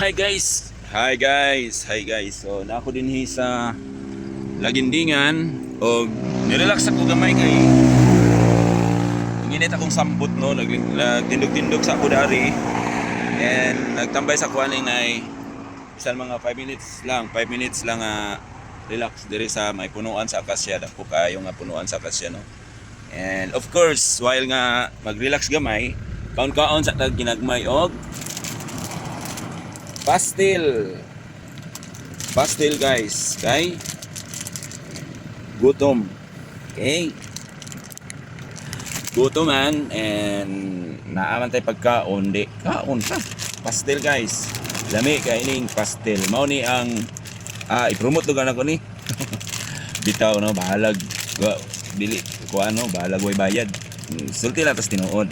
Hi guys. Hi guys. Hi guys. So na ako dinhi sa Lagindingan o nirelax ako gamay kay inginit akong sambot no, nagtindog-tindog sa ako dari and nagtambay sa kuaning nay bisan mga 5 minutes lang, 5 minutes lang relax diri sa may punuan sa akasya, dako kayo nga punuan sa akasya no. And of course, while nga mag-relax gamay, kaon-kaon sa tag ginagmay og pastil. Pastil guys, kay gutom. Okay? Gutom man and naaman tay pagkaon, di kaon sa pastil guys. Lami kay ining pastil. Mao ni ang i-promote lugan ako ni. Bitaw no, bahalag. Dili ko ano, bahalag way bayad. Sulti lang tas tinuod.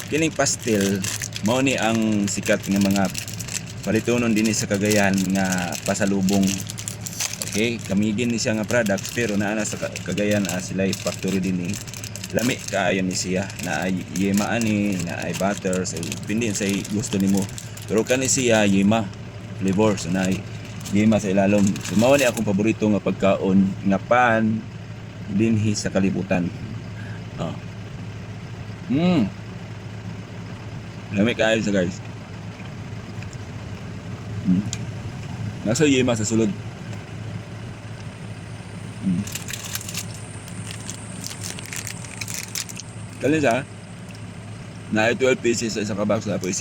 Kining pastil mao ni ang sikat nga mga palitunon din sa Cagayan nga pasalubong. Okay, kamigin ni siya nga product pero naa na sa Cagayan sila factory din ni. Lami kaayo ni siya na ay yema ani, na ay butter, so pindi sa gusto nimo. Pero kani siya yema flavor, so na ay yema sa ilalom. So mao ni akong paborito nga pagkaon nga pan dinhi sa kalibutan. Lami kaayo sa guys. Nasa yema sa sulod. Kali siya na ay 12 pieces sa isang kabox na po 6.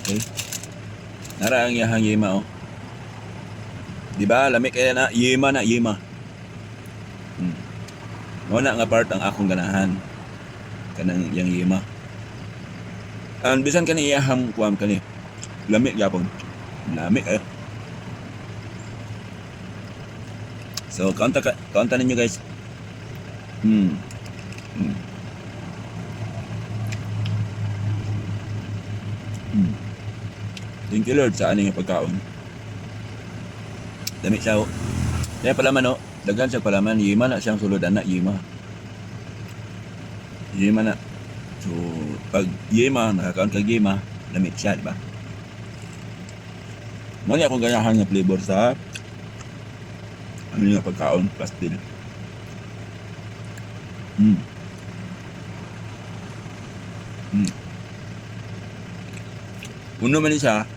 Okay. Nara ang yahang yema oh. Diba lami kaya na yema na yema. Wala nga part ang akong ganahan kanang yang yema. Ang bisan kani iyaham kuam kani lami gyapon. Lami eh. So kaunta ninyo guys. Thank you Lord sa aning pagkaon. Dami siya oh. Kaya palaman oh, daghan siya palaman, yema na siyang sulod anak yema. Yema na. So pag yema, nakakaon kag yema, lamit siya, di ba? Mali akong ganahan nga flavor sa ano nga pagkaon, pastil. Uno man siya.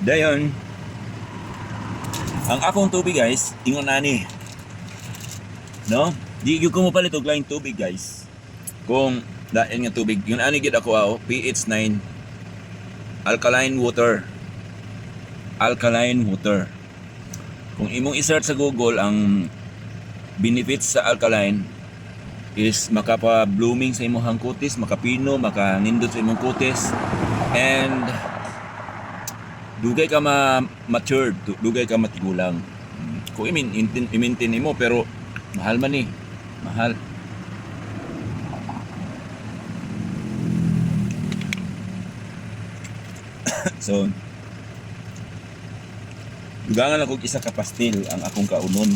Dayon, ang akong tubig guys, ingon ani. No? Di gyud ko mo palit og laing tubig guys. Kung dayon nga tubig, yun ani gid ako pH 9 alkaline water. Alkaline water. Kung imong i-search sa Google ang benefits sa alkaline is makapa-blooming sa imong kutis, makapino, makanindot sa imong kutis, and dugay ka matured, dugay ka matigulang. Kung i-maintain mo pero mahal man eh. Mahal. So, dugangan ako isa ka pastil ang akong kaunon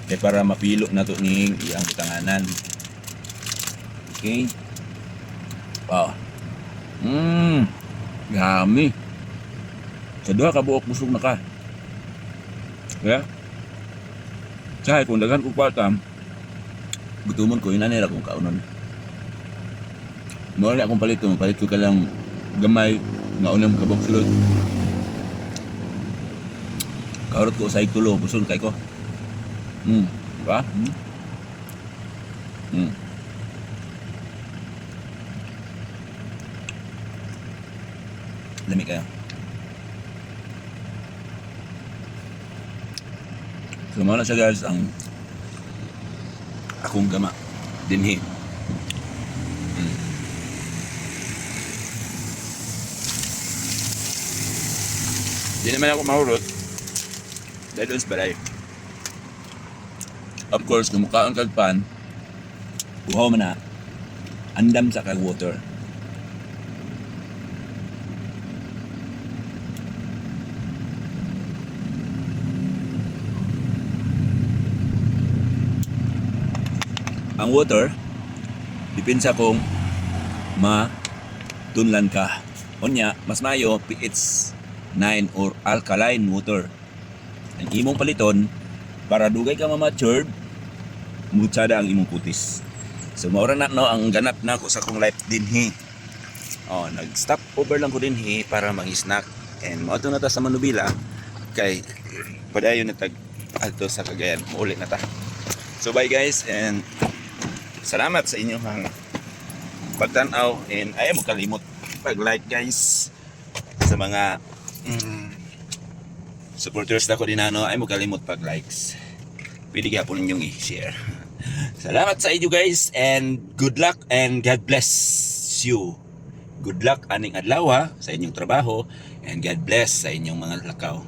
kay para mapilo na to ning iyang butanganan. Okay? Wow. Yummy. Sa duha ka buok busog na ka. Yeah? Sahay kung daghan ko kwarta, gutumon ko inanira kong kaunon. Mawala akong palit ko ka lang gamay nga unang kabog sulod. Kaurot ko sa itulo, busog kay ko. Diba? Lami kayo. So muna siya guys ang akong gama dinhi. Di naman ako mahurot dahil doon sa balay. Of course, kung mukhaan kag pan, buhaw man na andam sa kag water. ang water dipinsa kung matunlan ka. Unya, mas mayo pH 9 or alkaline water. Ang imong paliton para dugay ka ma-matured, mutsada ang imong putis. So maura na no ang ganap na ko sa kong life dinhi. Oh, nag-stop over lang ko dinhi para mag-snack and mao na ta sa Manubila kay padayon na tag alto sa Cagayan. Muulit na ta. So bye guys and salamat sa inyong pagtanaw and ayaw mo kalimot pag-like guys sa mga supporters na ko din ayaw mo kalimot pag-likes. Pwede gyapon ninyong i-share. Salamat sa inyo guys and good luck and God bless you. Good luck aning adlaw sa inyong trabaho and God bless sa inyong mga lakaw.